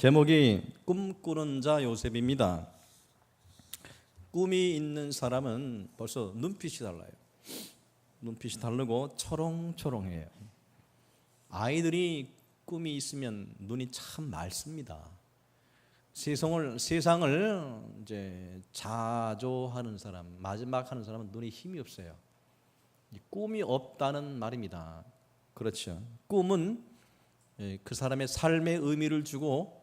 제목이 꿈꾸는 자 요셉입니다. 꿈이 있는 사람은 벌써 눈빛이 달라요. 눈빛이 다르고 초롱초롱해요. 아이들이 꿈이 있으면 눈이 참 맑습니다. 세상을 이제 자조하는 사람, 마지막 하는 사람은 눈에 힘이 없어요. 꿈이 없다는 말입니다. 그렇죠. 꿈은 그 사람의 삶의 의미를 주고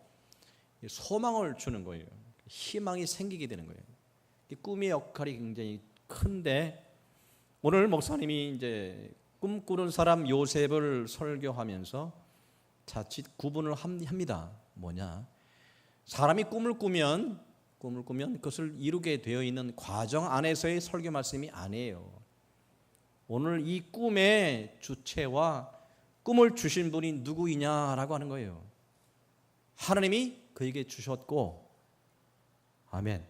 소망을 주는 거예요. 희망이 생기게 되는 거예요. 꿈의 역할이 굉장히 큰데, 오늘 목사님이 이제 꿈꾸는 사람 요셉을 설교하면서 자칫 구분을 합니다. 뭐냐? 사람이 꿈을 꾸면 그것을 이루게 되어 있는 과정 안에서의 설교 말씀이 아니에요. 오늘 이 꿈의 주체와 꿈을 주신 분이 누구이냐라고 하는 거예요. 하나님이 그에게 주셨고, 아멘.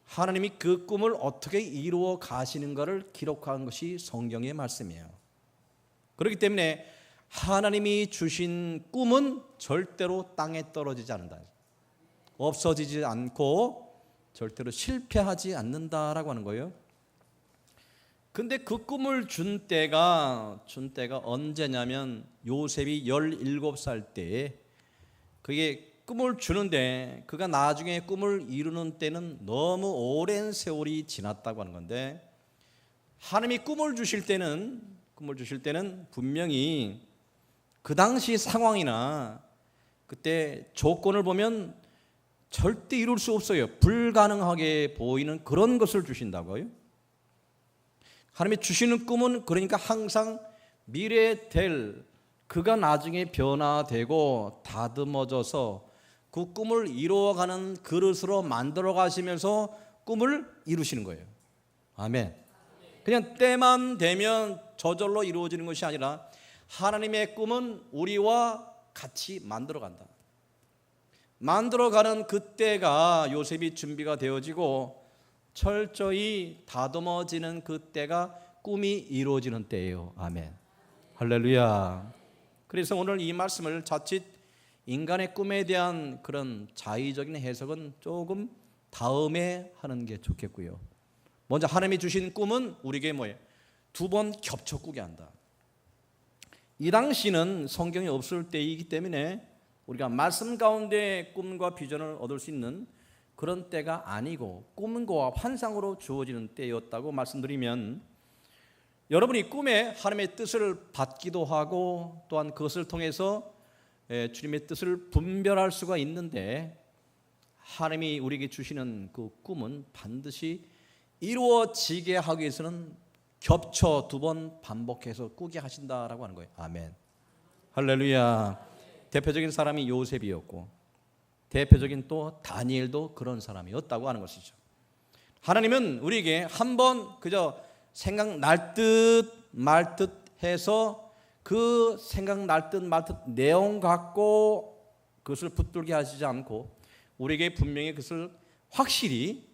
하나님이 그 꿈을 어떻게 이루어 가시는가를 기록한 것이 성경의 말씀이에요. 그렇기 때문에 하나님이 주신 꿈은 절대로 땅에 떨어지지 않는다. 없어지지 않고 절대로 실패하지 않는다라고 하는 거예요. 근데 그 꿈을 준 때가 언제냐면 요셉이 17살 때에, 그게 꿈을 주는데 그가 나중에 꿈을 이루는 때는 너무 오랜 세월이 지났다고 하는 건데, 하나님이 꿈을 주실 때는 분명히 그 당시 상황이나 그때 조건을 보면 절대 이룰 수 없어요. 불가능하게 보이는 그런 것을 주신다고요. 하나님이 주시는 꿈은 그러니까 항상 미래에 될, 그가 나중에 변화되고 다듬어져서 그 꿈을 이루어가는 그릇으로 만들어 가시면서 꿈을 이루시는 거예요. 아멘. 그냥 때만 되면 저절로 이루어지는 것이 아니라 하나님의 꿈은 우리와 같이 만들어간다. 만들어가는 그때가 요셉이 준비가 되어지고 철저히 다듬어지는 그때가 꿈이 이루어지는 때예요. 아멘. 할렐루야. 그래서 오늘 이 말씀을 자칫 인간의 꿈에 대한 그런 자의적인 해석은 조금 다음에 하는 게 좋겠고요. 먼저 하나님이 주신 꿈은 우리에게 뭐예요? 2번 겹쳐 꾸게 한다. 이 당시는 성경이 없을 때이기 때문에 우리가 말씀 가운데 꿈과 비전을 얻을 수 있는 그런 때가 아니고 꿈과 환상으로 주어지는 때였다고 말씀드리면, 여러분이 꿈에 하나님의 뜻을 받기도 하고 또한 그것을 통해서 주님의 뜻을 분별할 수가 있는데, 하나님이 우리에게 주시는 그 꿈은 반드시 이루어지게 하기 위해서는 겹쳐 2번 반복해서 꾸게 하신다라고 하는 거예요. 아멘. 할렐루야. 대표적인 사람이 요셉이었고, 대표적인 또 다니엘도 그런 사람이었다고 하는 것이죠. 하나님은 우리에게 한번 그저 생각날 듯 말 듯 해서 그 생각날 듯 말 듯 내용 갖고 그것을 붙들게 하시지 않고, 우리에게 분명히 그것을 확실히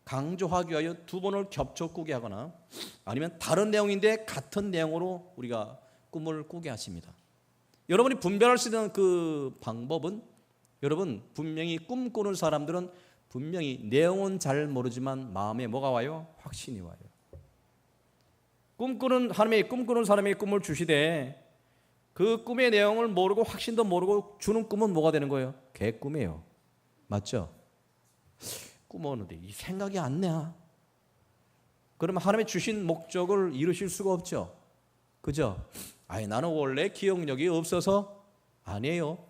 강조하기 위하여 2번을 겹쳐 꾸게 하거나 아니면 다른 내용인데 같은 내용으로 우리가 꿈을 꾸게 하십니다. 여러분이 분별할 수 있는 그 방법은, 여러분 분명히 꿈꾸는 사람들은 분명히 내용은 잘 모르지만 마음에 뭐가 와요? 확신이 와요. 하나님의 꿈꾸는 사람에게 꿈을 주시되 그 꿈의 내용을 모르고 확신도 모르고 주는 꿈은 뭐가 되는 거예요? 개꿈이에요. 맞죠? 꿈었는데 이 생각이 안 나. 그러면 하나님의 주신 목적을 이루실 수가 없죠. 그죠? 나는 원래 기억력이 없어서. 아니에요.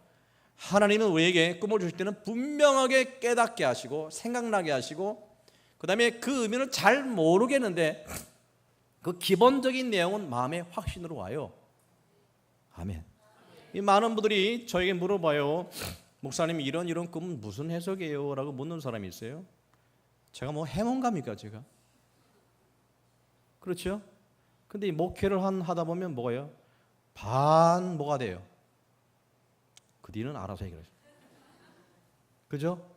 하나님은 우리에게 꿈을 주실 때는 분명하게 깨닫게 하시고 생각나게 하시고, 그 다음에 그 의미를 잘 모르겠는데 그 기본적인 내용은 마음의 확신으로 와요. 아멘. 이 많은 분들이 저에게 물어봐요. 목사님, 이런 꿈은 무슨 해석이에요? 라고 묻는 사람이 있어요. 제가 뭐 해몽갑니까 제가? 그렇죠? 근데 이 목회를 하다 보면 뭐예요? 뭐가 돼요? 그 뒤는 알아서 해결해요. 그죠?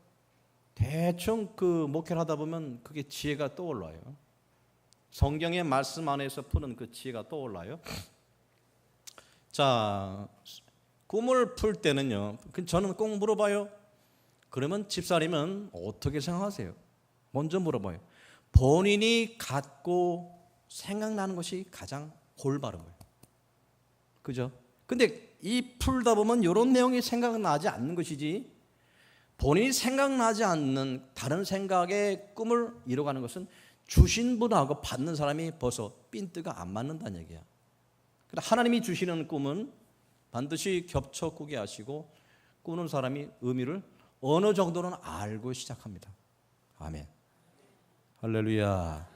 대충 그 목회를 하다 보면 그게 지혜가 떠올라요. 성경의 말씀 안에서 푸는 그 지혜가 떠올라요. 자, 꿈을 풀 때는요, 저는 꼭 물어봐요. 그러면 집사님은 어떻게 생각하세요? 먼저 물어봐요. 본인이 갖고 생각나는 것이 가장 올바른 거예요. 그죠? 근데 이 풀다 보면 이런 내용이 생각나지 않는 것이지, 본인이 생각나지 않는 다른 생각의 꿈을 이뤄가는 것은 주신 분하고 받는 사람이 벌써 핀트가 안 맞는다는 얘기야. 하나님이 주시는 꿈은 반드시 겹쳐 꾸게 하시고, 꾸는 사람이 의미를 어느 정도는 알고 시작합니다. 아멘. 할렐루야.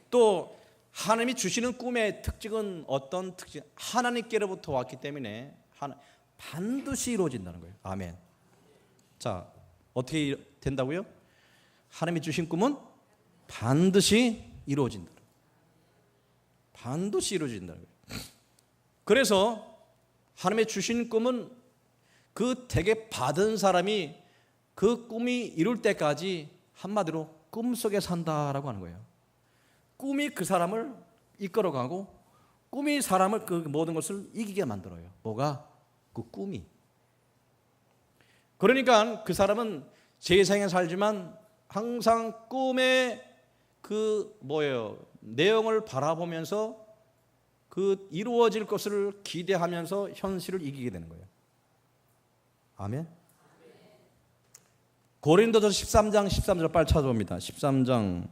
또 하나님이 주시는 꿈의 특징은 어떤 특징? 하나님께로부터 왔기 때문에 반드시 이루어진다는 거예요. 아멘. 자, 어떻게 된다고요? 하나님이 주신 꿈은 반드시 이루어진다. 반드시 이루어진다는 거예요. 그래서 하나님의 주신 꿈은 그 댁에 받은 사람이 그 꿈이 이룰 때까지 한마디로 꿈속에 산다라고 하는 거예요. 꿈이 그 사람을 이끌어가고, 꿈이 사람을 그 모든 것을 이기게 만들어요. 뭐가? 그 꿈이. 그러니까 그 사람은 세상에 살지만 항상 꿈의 그 내용을 바라보면서 그 이루어질 것을 기대하면서 현실을 이기게 되는 거예요. 아멘. 고린도전서 13장 13절 빨리 찾아옵니다. 13장.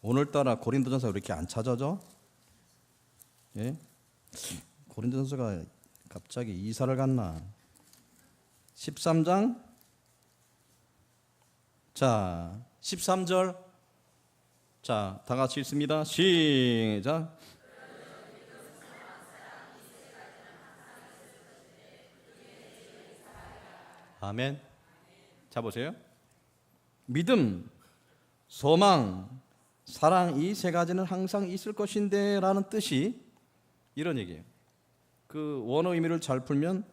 오늘따라 고린도전서 왜 이렇게 안 찾아져? 예? 고린도전서가 갑자기 이사를 갔나? 13장. 자, 13절. 자, 다 같이 읽습니다. 시작. 아멘. 자, 보세요. 믿음, 소망, 사랑, 이 세 가지는 항상 있을 것인데 라는 뜻이 이런 얘기예요. 그 원어 의미를 잘 풀면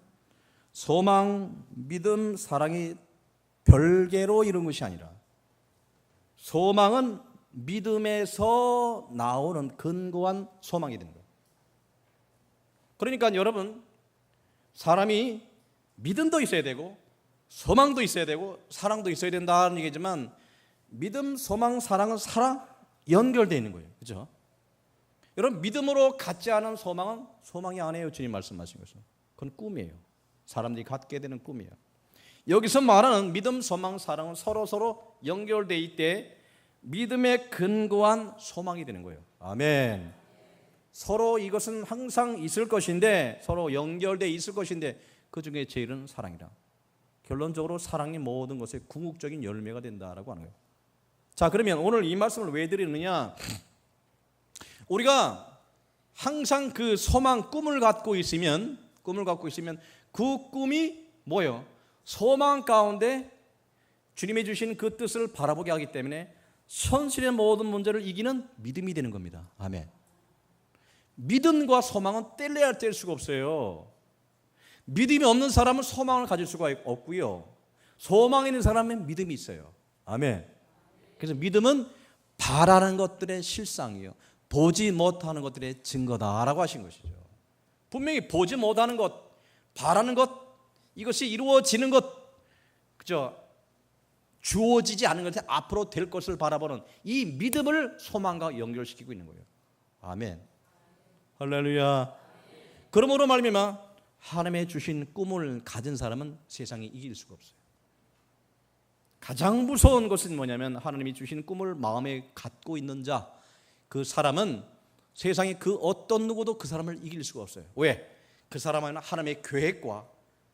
소망, 믿음, 사랑이 별개로 이런 것이 아니라, 소망은 믿음에서 나오는 근거한 소망이 되는 거예요. 그러니까 여러분, 사람이 믿음도 있어야 되고 소망도 있어야 되고 사랑도 있어야 된다는 얘기지만, 믿음, 소망, 사랑은 연결되어 있는 거예요. 그렇죠? 여러분, 믿음으로 갖지 않은 소망은 소망이 아니에요. 주님 말씀하신 것은. 그건 꿈이에요. 사람들이 갖게 되는 꿈이에요. 여기서 말하는 믿음, 소망, 사랑은 서로 연결되어 있대 믿음에 근거한 소망이 되는 거예요. 아멘. 서로 이것은 항상 있을 것인데, 서로 연결되어 있을 것인데, 그 중에 제일은 사랑이라. 결론적으로 사랑이 모든 것의 궁극적인 열매가 된다라고 하는 거예요. 자, 그러면 오늘 이 말씀을 왜 드리느냐? 우리가 항상 그 소망, 꿈을 갖고 있으면 그 꿈이 뭐예요? 소망 가운데 주님이 주신 그 뜻을 바라보게 하기 때문에 현실의 모든 문제를 이기는 믿음이 되는 겁니다. 아멘. 믿음과 소망은 뗄래야 뗄 수가 없어요. 믿음이 없는 사람은 소망을 가질 수가 없고요, 소망이 있는 사람은 믿음이 있어요. 아멘. 그래서 믿음은 바라는 것들의 실상이에요. 보지 못하는 것들의 증거다라고 하신 것이죠. 분명히 보지 못하는 것, 바라는 것, 이것이 이루어지는 것, 그죠? 주어지지 않은 것에 앞으로 될 것을 바라보는 이 믿음을 소망과 연결시키고 있는 거예요. 아멘. 할렐루야. 그러므로 말미암아 하나님의 주신 꿈을 가진 사람은 세상에 이길 수가 없어요. 가장 무서운 것은 뭐냐면, 하나님이 주신 꿈을 마음에 갖고 있는 자, 그 사람은 세상에 그 어떤 누구도 그 사람을 이길 수가 없어요. 왜? 그 사람은 하나님의 계획과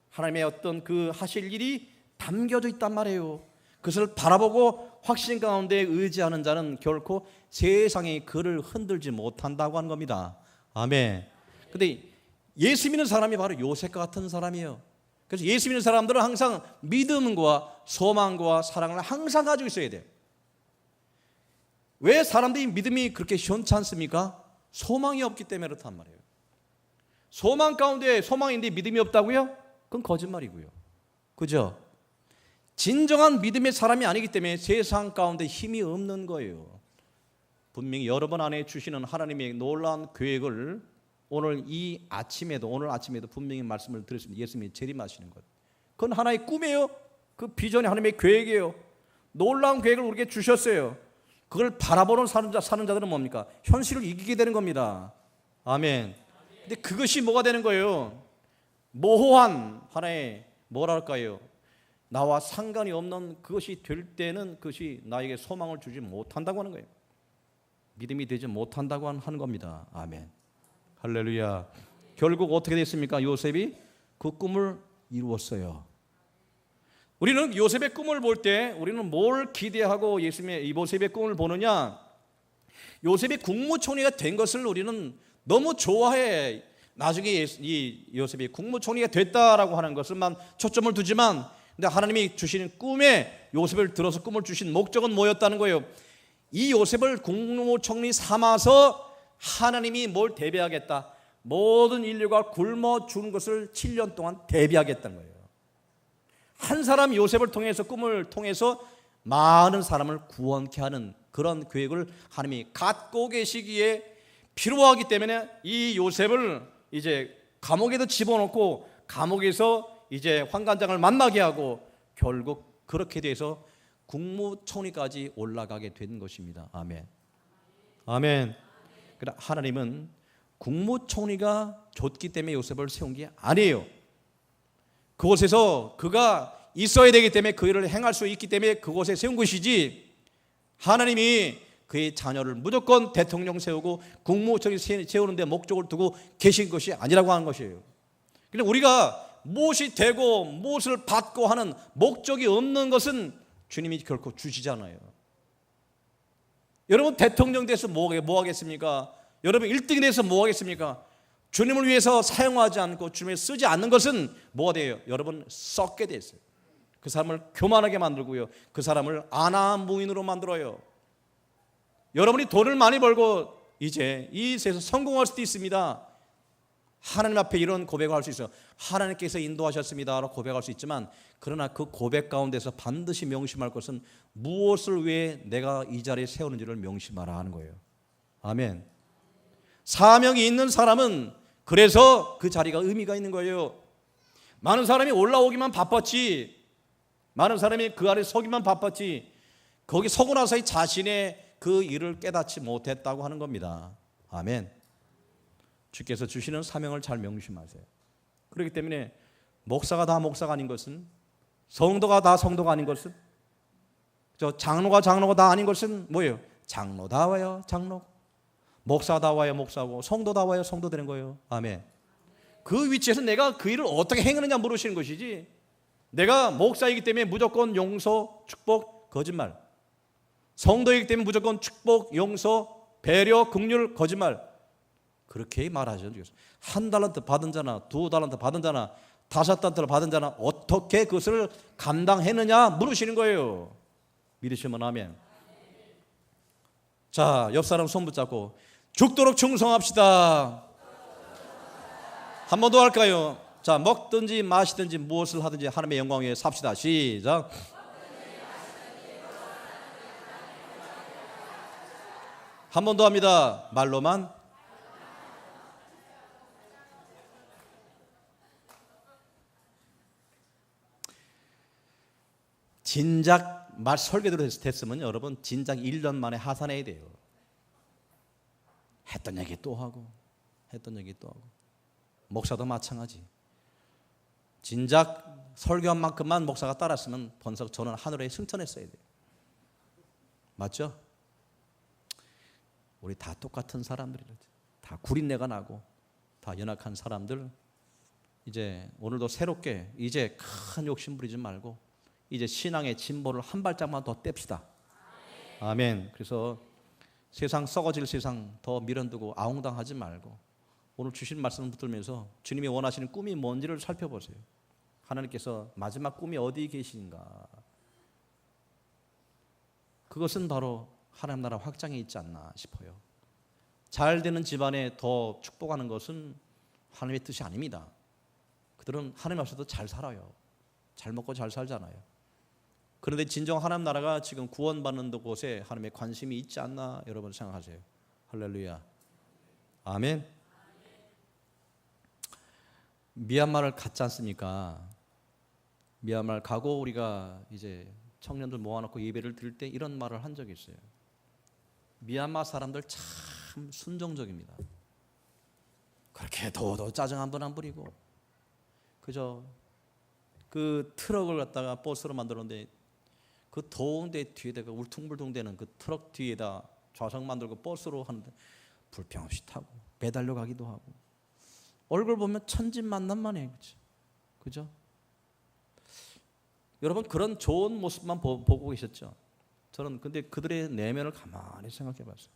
하나님의 어떤 그 하실 일이 담겨져 있단 말이에요. 그것을 바라보고 확신 가운데 의지하는 자는 결코 세상이 그를 흔들지 못한다고 하는 겁니다. 아멘. 근데 예수 믿는 사람이 바로 요셉과 같은 사람이에요. 그래서 예수 믿는 사람들은 항상 믿음과 소망과 사랑을 항상 가지고 있어야 돼요. 왜 사람들이 믿음이 그렇게 시원치 않습니까? 소망이 없기 때문에 그렇단 말이에요. 소망 가운데 소망인데 믿음이 없다고요? 그건 거짓말이고요. 그죠? 진정한 믿음의 사람이 아니기 때문에 세상 가운데 힘이 없는 거예요. 분명히 여러분 안에 주시는 하나님의 놀라운 계획을 오늘 아침에도 분명히 말씀을 드렸습니다. 예수님이 재림하시는 것, 그건 하나의 꿈이에요. 그 비전이 하나님의 계획이에요. 놀라운 계획을 우리에게 주셨어요. 그걸 바라보는 사는 자들은 뭡니까? 현실을 이기게 되는 겁니다. 아멘. 근데 그것이 뭐가 되는 거예요? 모호한 하나의 뭐랄까요? 나와 상관이 없는 그것이 될 때는 그것이 나에게 소망을 주지 못한다고 하는 거예요. 믿음이 되지 못한다고 하는 겁니다. 아멘. 할렐루야. 결국 어떻게 됐습니까? 요셉이 그 꿈을 이루었어요. 우리는 요셉의 꿈을 볼 때 우리는 뭘 기대하고 요셉의 꿈을 보느냐? 요셉이 국무총리가 된 것을 우리는 너무 좋아해. 나중에 이 요셉이 국무총리가 됐다라고 하는 것을만 초점을 두지만, 근데 하나님이 주시는 꿈에 요셉을 들어서 꿈을 주신 목적은 뭐였다는 거예요? 이 요셉을 국무총리 삼아서 하나님이 뭘 대비하겠다, 모든 인류가 굶어 죽는 것을 7년 동안 대비하겠다는 거예요. 한 사람 요셉을 통해서, 꿈을 통해서 많은 사람을 구원케 하는 그런 계획을 하나님이 갖고 계시기에 필요하기 때문에 이 요셉을 이제 감옥에도 집어넣고 감옥에서 이제 환관장을 만나게 하고 결국 그렇게 돼서 국무총리까지 올라가게 된 것입니다. 아멘. 아멘. 그러나 하나님은 국무총리가 좋기 때문에 요셉을 세운 게 아니에요. 그곳에서 그가 있어야 되기 때문에 그 일을 행할 수 있기 때문에 그곳에 세운 것이지, 하나님이 그의 자녀를 무조건 대통령 세우고 국무총리 세우는 데 목적을 두고 계신 것이 아니라고 하는 것이에요. 그런데 우리가 무엇이 되고 무엇을 받고 하는 목적이 없는 것은 주님이 결코 주시잖아요. 여러분 대통령 돼서 뭐 하겠습니까? 여러분 1등이 돼서 뭐 하겠습니까? 주님을 위해서 사용하지 않고 주님을 쓰지 않는 것은 뭐가 돼요? 여러분 썩게 돼 있어요. 그 사람을 교만하게 만들고요, 그 사람을 아나무인으로 만들어요. 여러분이 돈을 많이 벌고 이제 이 세상에서 성공할 수도 있습니다. 하나님 앞에 이런 고백을 할 수 있어요. 하나님께서 인도하셨습니다 라고 고백할 수 있지만, 그러나 그 고백 가운데서 반드시 명심할 것은 무엇을 위해 내가 이 자리에 세우는지를 명심하라 하는 거예요. 아멘. 사명이 있는 사람은 그래서 그 자리가 의미가 있는 거예요. 많은 사람이 올라오기만 바빴지, 많은 사람이 그 아래 서기만 바빴지, 거기 서고 나서 자신의 그 일을 깨닫지 못했다고 하는 겁니다. 아멘. 주께서 주시는 사명을 잘 명심하세요. 그렇기 때문에 목사가 다 목사가 아닌 것은, 성도가 다 성도가 아닌 것은, 장로가 다 아닌 것은 뭐예요? 장로다워요, 장로. 목사다워요, 목사고. 성도다워요, 성도 되는 거예요. 아멘. 그 위치에서 내가 그 일을 어떻게 행하느냐 물으시는 것이지, 내가 목사이기 때문에 무조건 용서, 축복, 거짓말, 성도이기 때문에 무조건 축복, 용서, 배려, 긍휼, 거짓말, 그렇게 말하죠. 한 달란트 받은 자나 두 달란트 받은 자나 5달란트를 받은 자나 어떻게 그것을 감당했느냐 물으시는 거예요. 믿으시면 아멘. 자, 옆 사람 손 붙잡고 죽도록 충성합시다. 한 번 더 할까요? 자, 먹든지 마시든지 무엇을 하든지 하나님의 영광 위에 삽시다. 시작. 한 번 더 합니다. 말로만. 진작 말 설계대로 됐으면 여러분 진작 1년 만에 하산해야 돼요. 했던 얘기 또 하고 목사도 마찬가지. 진작 설교한 만큼만 목사가 따랐으면 번석 저는 하늘에 승천했어야 돼요. 맞죠? 우리 다 똑같은 사람들이죠. 다 구린내가 나고 다 연약한 사람들. 이제 오늘도 새롭게 이제 큰 욕심 부리지 말고 이제 신앙의 진보를 한 발짝만 더 뗍시다. 아멘. 그래서 세상 썩어질 세상 더 미련두고 아웅당하지 말고 오늘 주신 말씀을 붙들면서 주님이 원하시는 꿈이 뭔지를 살펴보세요. 하나님께서 마지막 꿈이 어디 계신가? 그것은 바로 하나님 나라 확장에 있지 않나 싶어요. 잘 되는 집안에 더 축복하는 것은 하나님의 뜻이 아닙니다. 그들은 하나님 앞에서도 잘 살아요. 잘 먹고 잘 살잖아요. 그런데 진정 하나님 나라가 지금 구원받는 곳에 하나님의 관심이 있지 않나 여러분 생각하세요. 할렐루야. 아멘. 미얀마를 갔지 않습니까? 미얀마를 가고 우리가 이제 청년들 모아놓고 예배를 드릴 때 이런 말을 한 적이 있어요. 미얀마 사람들 참 순종적입니다. 그렇게 도도 짜증 한 번 안 부리고 그저 그 트럭을 갖다가 버스로 만들었는데 그 더운 데 뒤에다가 울퉁불퉁대는 그 트럭 뒤에다 좌석 만들고 버스로 하는데 불평 없이 타고 매달려 가기도 하고 얼굴 보면 천진만난만해. 그죠? 여러분 그런 좋은 모습만 보고 계셨죠? 저는 근데 그들의 내면을 가만히 생각해 봤어요.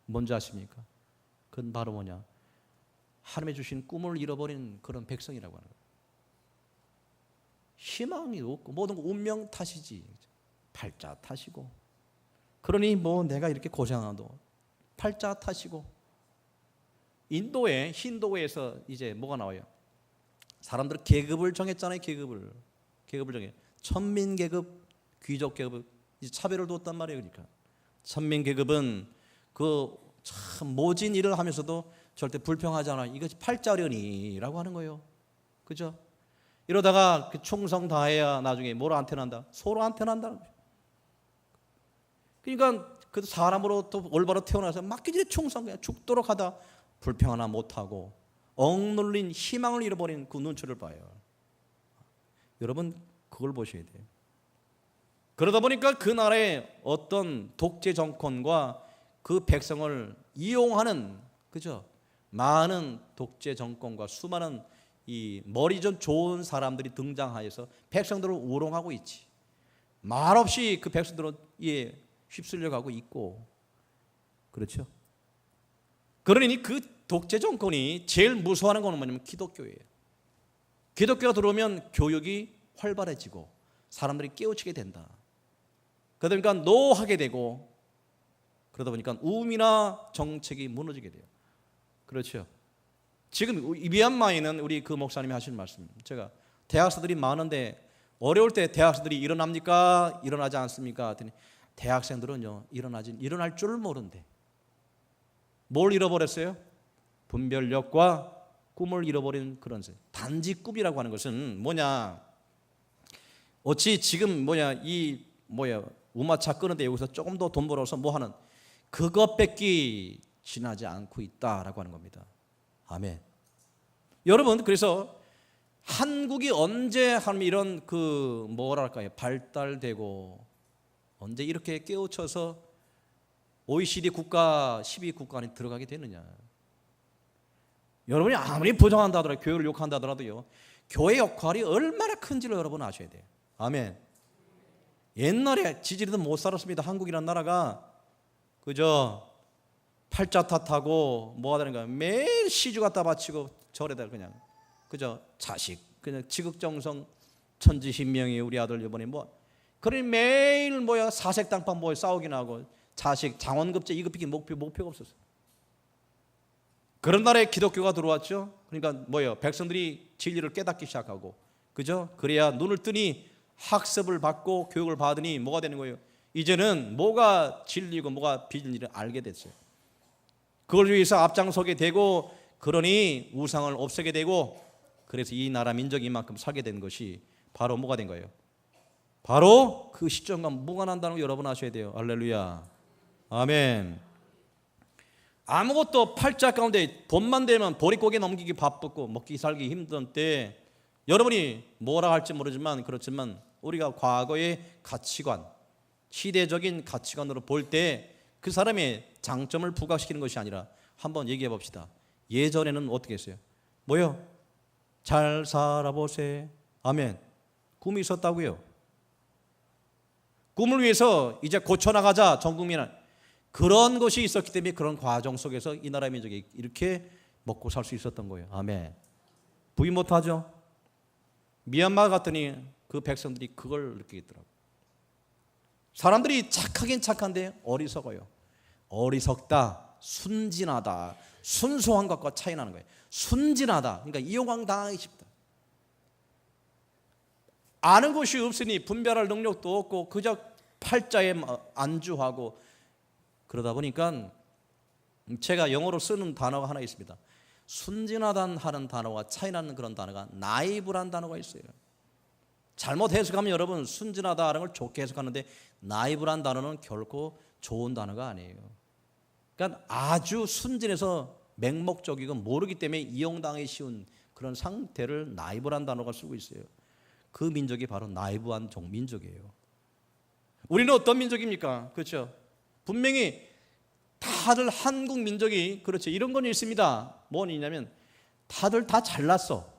뭔지 아십니까? 그건 바로 뭐냐? 하나님이 주신 꿈을 잃어버린 그런 백성이라고 하는 거예요. 희망이 없고 모든 거 운명 탓이지. 팔자 탓이고. 그러니 뭐 내가 이렇게 고생하도 팔자 탓이고. 인도의 힌두교에서 이제 뭐가 나와요? 사람들 계급을 정했잖아요. 계급을 정해. 천민 계급, 귀족 계급 이제 차별을 뒀단 말이에요. 그러니까 천민 계급은 그 참 모진 일을 하면서도 절대 불평하지 않아. 이것이 팔자려니라고 하는 거예요. 그죠? 이러다가 그 충성 다해야 나중에 뭐로한테 난다? 소로한테 난다. 그러니까 그 사람으로 또 올바로 태어나서 맡기지 충성해 죽도록 하다 불평 하나 못하고 억눌린 희망을 잃어버린 그 눈초를 봐요. 여러분 그걸 보셔야 돼요. 그러다 보니까 그 나라의 어떤 독재 정권과 그 백성을 이용하는 그죠? 많은 독재 정권과 수많은 이 머리 좀 좋은 사람들이 등장하여서 백성들을 우롱하고 있지. 말없이 그 백성들은 휩쓸려 가고 있고 그렇죠? 그러니 그 독재 정권이 제일 무서워하는 것은 뭐냐면 기독교예요. 기독교가 들어오면 교육이 활발해지고 사람들이 깨우치게 된다. 그러다 보니까 노하게 되고 그러다 보니까 우미나 정책이 무너지게 돼요. 그렇죠? 지금 미얀마에는 우리 그 목사님이 하신 말씀, 제가 대학생들이 많은데 어려울 때 대학생들이 일어납니까? 일어나지 않습니까? 했더니 대학생들은요 일어날 줄 모른대. 뭘 잃어버렸어요? 분별력과 꿈을 잃어버린 그런 세. 단지 꿈이라고 하는 것은 뭐냐? 어찌 지금 우마차 끄는데 여기서 조금 더 돈 벌어서 뭐 하는 그것밖에 지나지 않고 있다라고 하는 겁니다. 아멘. 여러분 그래서 한국이 언제 하면 이런 그 뭐랄까요 발달되고 언제 이렇게 깨우쳐서 OECD 국가 10위 국가 안에 들어가게 되느냐? 여러분이 아무리 부정한다 하더라도 교회를 욕한다 하더라도요 교회 역할이 얼마나 큰지를 여러분 아셔야 돼요. 아멘. 옛날에 지지리도 못 살았습니다. 한국이라는 나라가 그저 팔자 탓하고 뭐가 되는가 매일 시주 갖다 바치고 절에다 그냥 그저 자식 그냥 지극정성 천지신명이 우리 아들 이번에 그러니 매일 사색 당판 싸우기나 하고 자식 장원급제 이급시키 목표가 없었어요. 그런 날에 기독교가 들어왔죠. 그러니까 백성들이 진리를 깨닫기 시작하고 그죠? 그래야 눈을 뜨니 학습을 받고 교육을 받으니 뭐가 되는 거예요? 이제는 뭐가 진리고 뭐가 비진리를 알게 됐어요. 그걸 위해서 앞장서게 되고 그러니 우상을 없애게 되고 그래서 이 나라 민족이 이만큼 살게 된 것이 바로 뭐가 된 거예요? 바로 그 시점과 무관한다는 걸 여러분 아셔야 돼요. 할렐루야. 아멘. 아무것도 팔자 가운데 돈만 되면 보릿고개 넘기기 바쁘고 먹기 살기 힘든 때 여러분이 뭐라 할지 모르지만 그렇지만 우리가 과거의 가치관 시대적인 가치관으로 볼 때 그 사람의 장점을 부각시키는 것이 아니라 한번 얘기해 봅시다. 예전에는 어떻게 했어요? 잘 살아보세. 아멘. 꿈이 있었다고요. 꿈을 위해서 이제 고쳐나가자 전 국민은 그런 것이 있었기 때문에 그런 과정 속에서 이 나라 민족이 이렇게 먹고 살 수 있었던 거예요. 아멘. 부인 못하죠? 미얀마 갔더니 그 백성들이 그걸 느끼겠더라고요. 사람들이 착하긴 착한데 어리석어요. 어리석다, 순진하다, 순수한 것과 차이 나는 거예요. 순진하다, 그러니까 이용당하기 쉽다. 아는 것이 없으니 분별할 능력도 없고 그저 팔자에 안주하고 그러다 보니까 제가 영어로 쓰는 단어가 하나 있습니다. 순진하다는 단어와 차이나는 그런 단어가 나이브란 단어가 있어요. 잘못 해석하면 여러분 순진하다는 걸 좋게 해석하는데 나이브란 단어는 결코 좋은 단어가 아니에요. 그러니까 아주 순진해서 맹목적이고 모르기 때문에 이용당하기 쉬운 그런 상태를 나이브란 단어가 쓰고 있어요. 그 민족이 바로 나이브한 민족이에요. 우리는 어떤 민족입니까? 그렇죠? 분명히 다들 한국 민족이 그렇죠. 이런 건 있습니다. 뭐냐면 다들 다 잘났어.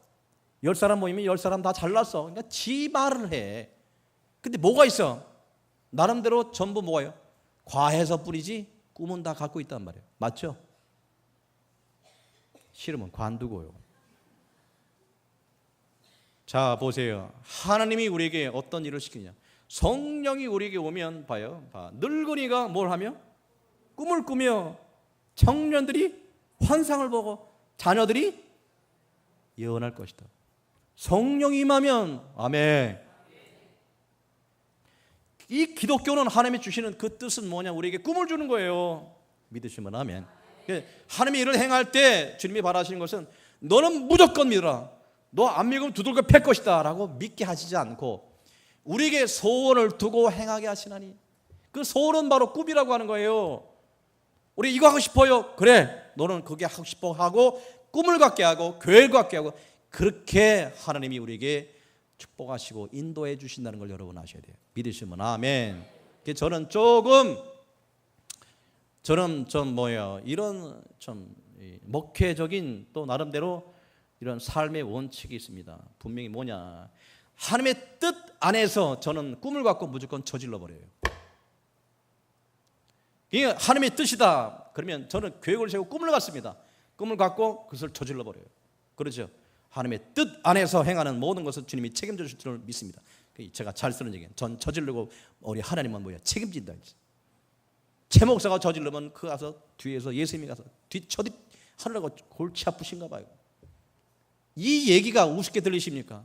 10사람 모이면 10사람 다 잘났어. 그러니까 지 말을 해. 근데 뭐가 있어? 나름대로 전부 뭐예요? 과해서 뿐이지 꿈은 다 갖고 있단 말이에요. 맞죠? 싫으면 관두고요. 자 보세요. 하나님이 우리에게 어떤 일을 시키냐. 성령이 우리에게 오면 봐요. 늙은이가 뭘 하며? 꿈을 꾸며 청년들이 환상을 보고 자녀들이 예언할 것이다. 성령이 임하면 아멘. 이 기독교는 하나님이 주시는 그 뜻은 뭐냐? 우리에게 꿈을 주는 거예요. 믿으시면 아멘. 하나님이 일을 행할 때 주님이 바라시는 것은 너는 무조건 믿어라. 너 안 믿으면 두들겨 팰 것이다 라고 믿게 하시지 않고 우리에게 소원을 두고 행하게 하시나니 그 소원은 바로 꿈이라고 하는 거예요. 우리 이거 하고 싶어요. 그래 너는 그게 하고 싶어 하고 꿈을 갖게 하고 교회를 갖게 하고 그렇게 하나님이 우리에게 축복하시고 인도해 주신다는 걸 여러분 아셔야 돼요. 믿으시면 아멘. 저는 이런 좀 목회적인 또 나름대로 이런 삶의 원칙이 있습니다. 분명히 뭐냐? 하나님의 뜻 안에서 저는 꿈을 갖고 무조건 저질러 버려요. 이게 하나님의 뜻이다. 그러면 저는 계획을 세우고 꿈을 갖습니다. 꿈을 갖고 그것을 저질러 버려요. 그렇죠? 하나님의 뜻 안에서 행하는 모든 것을 주님이 책임져 주실 줄 믿습니다. 제가 잘 쓰는 얘기예요. 전 저지르고 우리 하나님은 뭐야? 책임진다. 최 목사가 저지르면 그 가서 뒤에서 예수님이 가서 뒤처리 하느라고 골치 아프신가 봐요. 이 얘기가 우습게 들리십니까?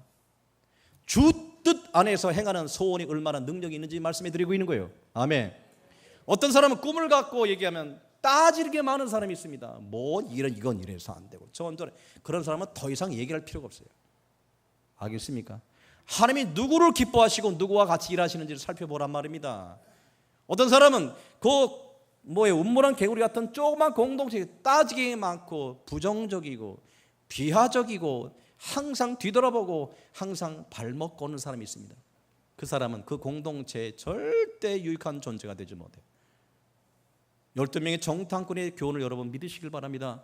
주 뜻 안에서 행하는 소원이 얼마나 능력이 있는지 말씀해 드리고 있는 거예요. 아멘. 어떤 사람은 꿈을 갖고 얘기하면 따지게 많은 사람이 있습니다. 이건 이래서 안 되고 저건 저래. 그런 사람은 더 이상 얘기할 필요가 없어요. 알겠습니까? 하나님이 누구를 기뻐하시고 누구와 같이 일하시는지를 살펴보란 말입니다. 어떤 사람은 음모란 개구리 같은 조그만 공동체에 따지게 많고 부정적이고 비하적이고 항상 뒤돌아보고 항상 발목 거는 사람이 있습니다. 그 사람은 그 공동체에 절대 유익한 존재가 되지 못해요. 12명의 정탐꾼의 교훈을 여러분 믿으시길 바랍니다.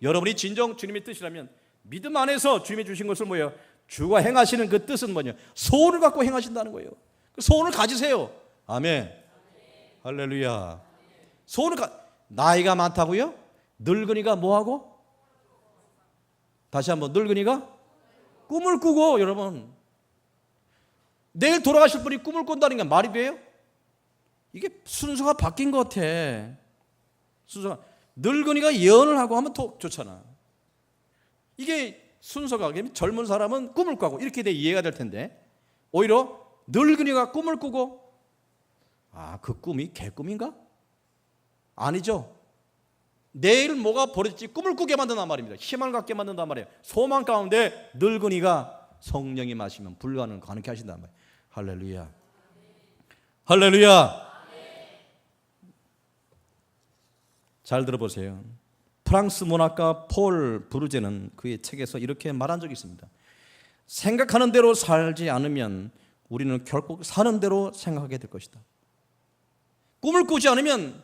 여러분이 진정 주님의 뜻이라면 믿음 안에서 주님이 주신 것을 뭐예요? 주가 행하시는 그 뜻은 뭐냐? 소원을 갖고 행하신다는 거예요. 그 소원을 가지세요. 아멘. 할렐루야. 나이가 많다고요? 늙은이가 뭐하고? 다시 한번 늙은이가 꿈을 꾸고 여러분 내일 돌아가실 분이 꿈을 꾼다는 게 말이 돼요? 이게 순서가 바뀐 것 같아. 순서가 늙은이가 예언을 하고 하면 더 좋잖아. 이게 순서가 젊은 사람은 꿈을 꾸고 이렇게 돼 이해가 될 텐데 오히려 늙은이가 꿈을 꾸고 그 꿈이 개꿈인가? 아니죠. 내일 뭐가 벌어질지 꿈을 꾸게 만든단 말입니다. 희망을 갖게 만든단 말이에요. 소망 가운데 늙은이가 성령이 마시면 불가능을 가능케 하신단 말이에요. 할렐루야. 할렐루야. 잘 들어보세요. 프랑스 문학가 폴 브루제는 그의 책에서 이렇게 말한 적이 있습니다. 생각하는 대로 살지 않으면 우리는 결국 사는 대로 생각하게 될 것이다. 꿈을 꾸지 않으면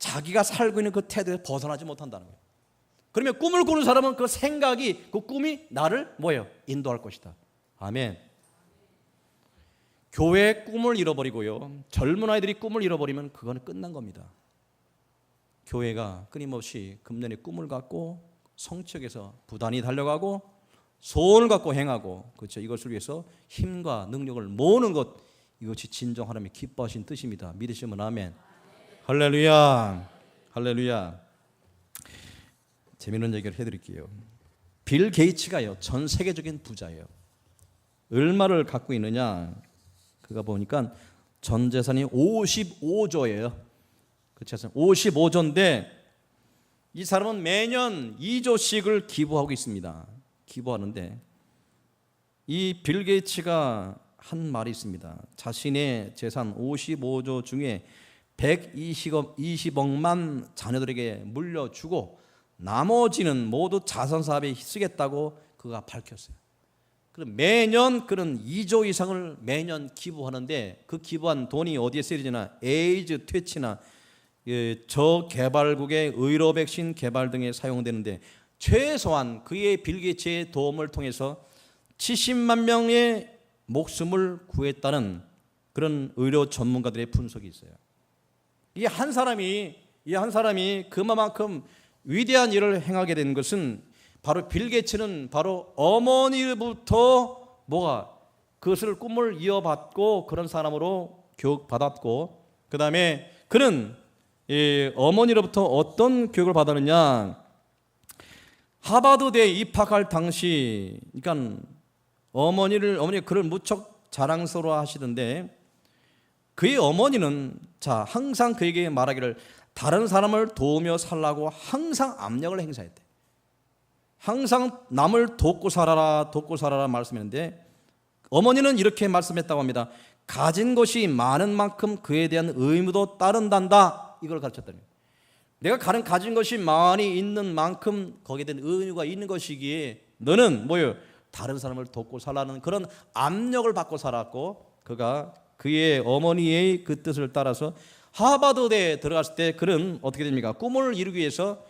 자기가 살고 있는 그 태도에 벗어나지 못한다는 거예요. 그러면 꿈을 꾸는 사람은 그 생각이 그 꿈이 나를 뭐예요? 인도할 것이다. 아멘. 교회의 꿈을 잃어버리고요 젊은 아이들이 꿈을 잃어버리면 그건 끝난 겁니다. 교회가 끊임없이 금년에 꿈을 갖고 성취역에서 부단히 달려가고 소원을 갖고 행하고 그렇죠. 이것을 위해서 힘과 능력을 모으는 것 이것이 진정 하나님이 기뻐하신 뜻입니다. 믿으시면 아멘. 할렐루야. 할렐루야. 재미있는 얘기를 해드릴게요. 빌 게이츠가요 전 세계적인 부자예요. 얼마를 갖고 있느냐? 그가 보니까 전 재산이 55조예요. 그 재산 55조인데 이 사람은 매년 2조씩을 기부하고 있습니다. 기부하는데 이 빌 게이츠가 한 말이 있습니다. 자신의 재산 55조 중에 120억만 자녀들에게 물려주고 나머지는 모두 자선사업에 쓰겠다고 그가 밝혔어요. 그럼 매년 그런 2조 이상을 매년 기부하는데 그 기부한 돈이 어디에 쓰여지나 에이즈 퇴치나 저개발국의 의료 백신 개발 등에 사용되는데 최소한 그의 빌 게이츠의 도움을 통해서 70만 명의 목숨을 구했다는 그런 의료 전문가들의 분석이 있어요. 이 한 사람이 그만큼 위대한 일을 행하게 된 것은 바로 빌 게이츠는 바로 어머니로부터 그것을 꿈을 이어받고 그런 사람으로 교육받았고 그 다음에 그는 어머니로부터 어떤 교육을 받았느냐. 하버드대에 입학할 당시 그러니까 어머니가 그를 무척 자랑스러워 하시던데 그의 어머니는 항상 그에게 말하기를 다른 사람을 도우며 살라고 항상 압력을 행사했대. 항상 남을 돕고 살아라 말씀했는데 어머니는 이렇게 말씀했다고 합니다. 가진 것이 많은 만큼 그에 대한 의무도 따른단다. 이걸 가르쳤다는 거예요. 내가 가진 것이 많이 있는 만큼 거기에 대한 의무가 있는 것이기에 너는 다른 사람을 돕고 살라는 그런 압력을 받고 살았고 그가 그의 어머니의 그 뜻을 따라서 하버드대에 들어갔을 때 그는 어떻게 됩니까? 꿈을 이루기 위해서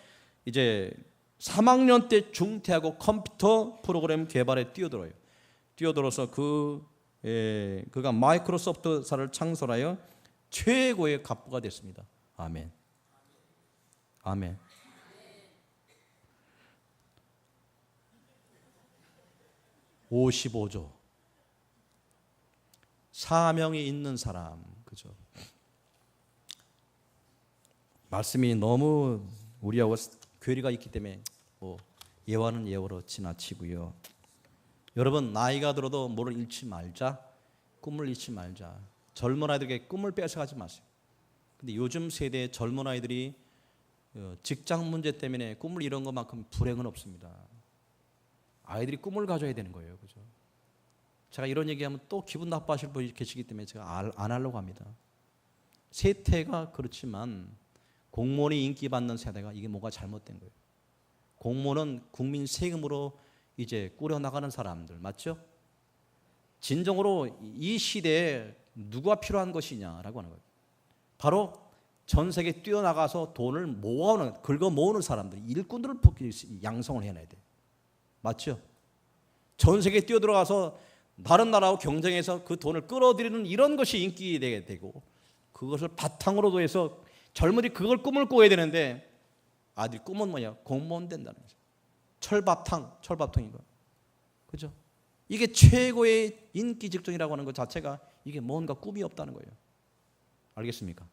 이제 3학년 때 중퇴하고 컴퓨터 프로그램 개발에 뛰어들어서 그가 마이크로소프트사를 창설하여 최고의 갑부가 됐습니다. 아멘. 아멘. (55조) 사명이 있는 사람, 그죠? 말씀이 너무 우리하고 괴리가 있기 때문에 예화는 예화로 지나치고요. 여러분 나이가 들어도 뭐를 잃지 말자, 꿈을 잃지 말자. 젊은 아이들에게 꿈을 뺏어가지 마세요. 근데 요즘 세대의 젊은 아이들이 직장 문제 때문에 꿈을 잃은 것만큼 불행은 없습니다. 아이들이 꿈을 가져야 되는 거예요, 그죠? 제가 이런 얘기하면 또 기분 나빠하실 분이 계시기 때문에 제가 안 하려고 합니다. 세태가 그렇지만 공무원이 인기받는 세대가 이게 뭐가 잘못된 거예요. 공무원은 국민 세금으로 이제 꾸려나가는 사람들 맞죠? 진정으로 이 시대에 누가 필요한 것이냐라고 하는 거예요. 바로 전 세계에 뛰어나가서 돈을 긁어 모으는 사람들, 일꾼들을 양성을 해내야 돼. 맞죠? 전 세계에 뛰어들어가서 다른 나라하고 경쟁해서 그 돈을 끌어들이는 이런 것이 인기되게 되고 그것을 바탕으로 해서 젊은이 그걸 꿈을 꿔야 되는데 아들 꿈은 뭐냐? 공무원 된다는 거죠. 철밥통인 거. 그죠? 이게 최고의 인기 직종이라고 하는 것 자체가 이게 뭔가 꿈이 없다는 거예요. 알겠습니까?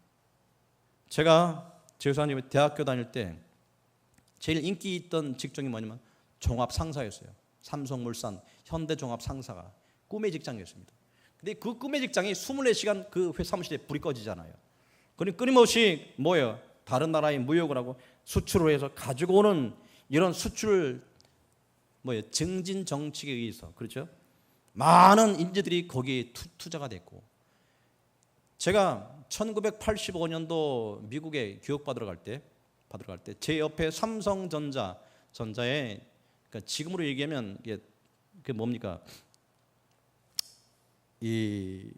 제가 제사님이 대학교 다닐 때 제일 인기 있던 직종이 뭐냐면 종합상사였어요. 삼성물산, 현대종합상사가 꿈의 직장이었습니다. 근데 그 꿈의 직장이 24시간 그 사무실에 불이 꺼지잖아요. 그러니 끊임없이 다른 나라에 무역을 하고 수출을 해서 가지고 오는 이런 수출 증진 정책에 의해서 그렇죠? 많은 인재들이 거기에 투자가 됐고 제가 1985년도 미국에 교육받으러 갈 때 제 옆에 삼성전자에 그러니까 지금으로 얘기하면 이게 뭡니까? 이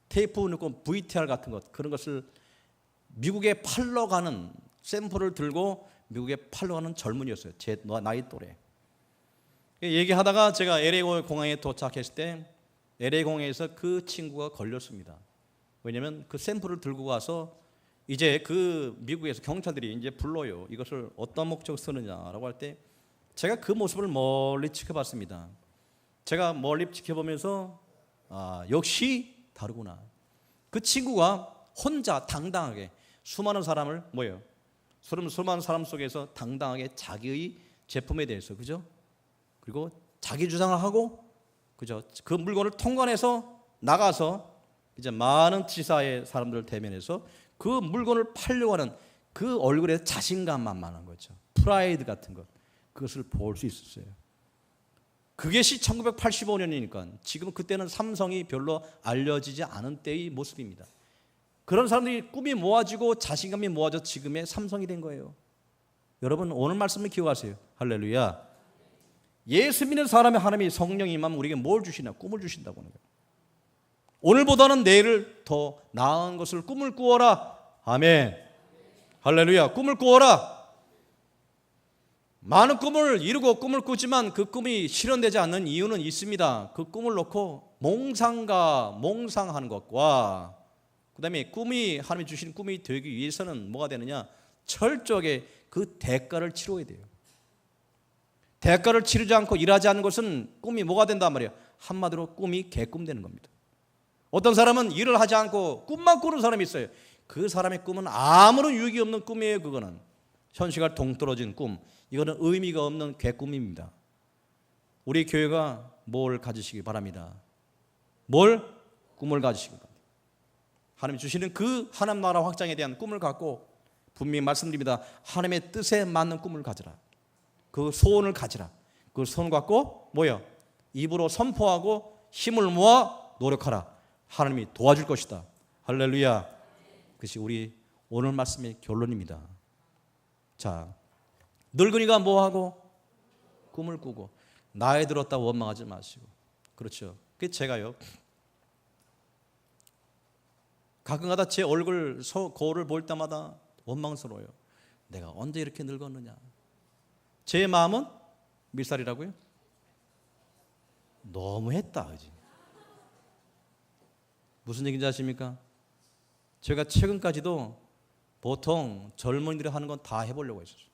테이프 넣고 VTR 같은 것 그런 것을 미국에 팔러 가는 샘플을 들고 미국에 팔러 가는 젊은이였어요. 제 나이 또래. 얘기하다가 제가 LA 공항에 도착했을 때 LA 공항에서 그 친구가 걸렸습니다. 왜냐하면 그 샘플을 들고 가서 이제 그 미국에서 경찰들이 이제 불러요. 이것을 어떤 목적으로 쓰느냐라고 할 때 제가 그 모습을 멀리 지켜봤습니다. 제가 멀리 지켜보면서 역시 다르구나. 그 친구가 혼자 당당하게 수많은 사람을 수많은 사람 속에서 당당하게 자기의 제품에 대해서 그죠? 그리고 자기 주장을 하고 그죠? 그 물건을 통관해서 나가서 이제 많은 지사의 사람들을 대면해서 그 물건을 팔려고 하는 그 얼굴에 자신감만만한 거죠. 프라이드 같은 것. 그것을 볼 수 있었어요. 그것이 1985년이니까 지금 그때는 삼성이 별로 알려지지 않은 때의 모습입니다. 그런 사람들이 꿈이 모아지고 자신감이 모아져 지금의 삼성이 된 거예요. 여러분 오늘 말씀을 기억하세요. 할렐루야. 예수 믿는 사람의 하나님이 성령이 임하면 우리에게 뭘 주시나? 꿈을 주신다고 하는 거예요. 오늘보다는 내일을 더 나은 것을 꿈을 꾸어라. 아멘. 할렐루야. 꿈을 꾸어라. 많은 꿈을 이루고 꿈을 꾸지만 그 꿈이 실현되지 않는 이유는 있습니다. 그 꿈을 놓고 몽상하는 것과 그 다음에 꿈이 하나님이 주신 꿈이 되기 위해서는 뭐가 되느냐? 철저하게 그 대가를 치러야 돼요. 대가를 치르지 않고 일하지 않는 것은 꿈이 뭐가 된단 말이에요? 한마디로 꿈이 개꿈 되는 겁니다. 어떤 사람은 일을 하지 않고 꿈만 꾸는 사람이 있어요. 그 사람의 꿈은 아무런 유익이 없는 꿈이에요. 그거는 현실과 동떨어진 꿈, 이거는 의미가 없는 개꿈입니다. 우리 교회가 뭘 가지시기 바랍니다. 뭘? 꿈을 가지시기 바랍니다. 하나님 주시는 그 하나님 나라 확장에 대한 꿈을 갖고 분명히 말씀드립니다. 하나님의 뜻에 맞는 꿈을 가지라. 그 소원을 가지라. 그 소원 갖고 뭐요? 입으로 선포하고 힘을 모아 노력하라. 하나님이 도와줄 것이다. 할렐루야. 그것이 우리 오늘 말씀의 결론입니다. 자, 늙은이가 뭐하고? 꿈을 꾸고. 나이 들었다고 원망하지 마시고. 그렇죠. 그 제가요, 가끔가다 제 얼굴 거울을 볼 때마다 원망스러워요. 내가 언제 이렇게 늙었느냐. 제 마음은 몇 살이라고요? 너무했다. 그지? 무슨 얘기인지 아십니까? 제가 최근까지도 보통 젊은이들이 하는 건 다 해보려고 했었어요.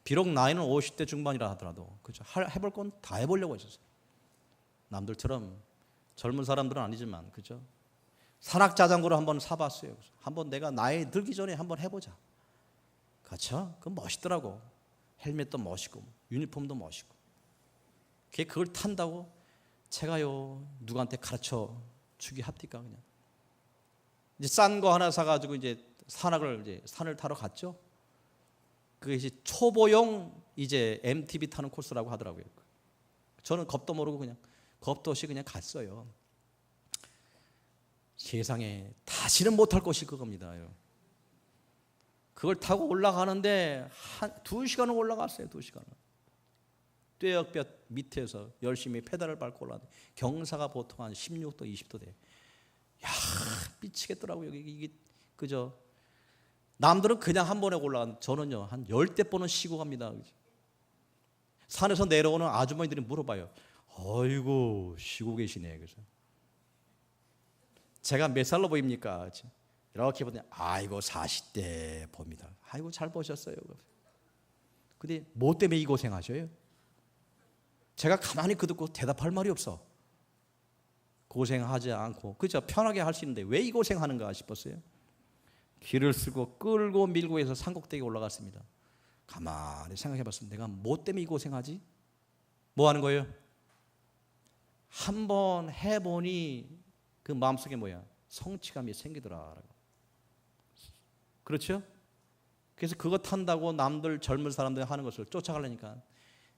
비록 나이는 50대 중반이라 하더라도 그죠? 해볼 건 다 해보려고 했었어요. 남들처럼 젊은 사람들은 아니지만 그죠? 산악자전거를 한번 사봤어요. 한번 내가 나이 들기 전에 한번 해보자. 그렇죠? 그건 멋있더라고. 헬멧도 멋있고 유니폼도 멋있고. 그걸 탄다고 제가요 누구한테 가르쳐 주기 합니까? 그냥 이제 싼 거 하나 사가지고 이제 산을 타러 갔죠. 그것이 초보용 이제 MTB 타는 코스라고 하더라고요. 저는 겁도 모르고 그냥 겁도 없이 그냥 갔어요. 세상에 다시는 못할 것이 그겁니다. 그걸 타고 올라가는데 2시간을 올라갔어요. 2시간을. 뙤약볕 밑에서 열심히 페달을 밟고 올라가는데 경사가 보통 한 16도, 20도 돼요. 야, 미치겠더라고요. 이게 그죠? 남들은 그냥 한 번에 올라가는데 저는요 한 10대 번은 쉬고 갑니다. 산에서 내려오는 아주머니들이 물어봐요. 어이구 쉬고 계시네. 그래서 제가 몇 살로 보입니까? 이렇게 보더니 아이고 40대 봅니다. 아이고 잘 보셨어요. 근데 뭐 때문에 이 고생하셔요? 제가 가만히 그 듣고 대답할 말이 없어. 고생하지 않고 그죠? 편하게 할 수 있는데 왜 이 고생하는가 싶었어요. 길을 쓰고 끌고 밀고 해서 산꼭대기에 올라갔습니다. 가만히 생각해 봤습니다. 내가 뭐 때문에 이 고생하지? 뭐 하는 거예요? 한번 해보니 그 마음속에 뭐야? 성취감이 생기더라라고. 그렇죠? 그래서 그거 탄다고 남들 젊은 사람들 하는 것을 쫓아가려니까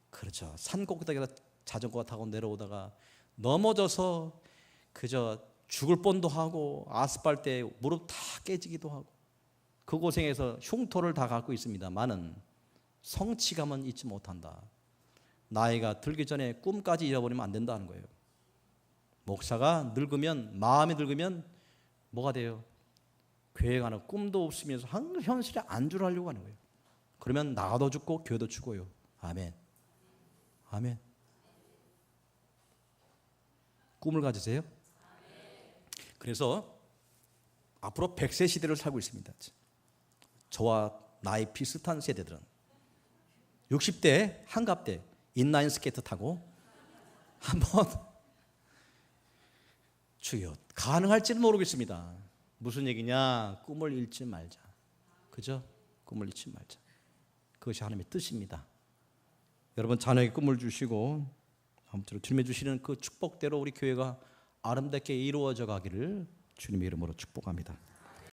그렇죠. 산꼭대기에다 자전거 타고 내려오다가 넘어져서 그저 죽을 뻔도 하고 아스팔트에 무릎 다 깨지기도 하고 그 고생에서 흉터를 다 갖고 있습니다만은 성취감은 잊지 못한다. 나이가 들기 전에 꿈까지 잃어버리면 안 된다는 거예요. 목사가 늙으면 마음이 늙으면 뭐가 돼요? 교회 가는 꿈도 없으면서 현실에 안주를 하려고 하는 거예요. 그러면 나도 죽고 교회도 죽어요. 아멘. 아멘. 꿈을 가지세요. 그래서 앞으로 100세 시대를 살고 있습니다. 저와 나이 비슷한 세대들은 60대 한갑 때 인라인 스케이트 타고 한번 주여 가능할지는 모르겠습니다. 무슨 얘기냐? 꿈을 잃지 말자. 그죠? 꿈을 잃지 말자. 그것이 하나님의 뜻입니다. 여러분 자녀에게 꿈을 주시고 아무쪼록 주님이 주시는 그 축복대로 우리 교회가 아름답게 이루어져 가기를 주님의 이름으로 축복합니다.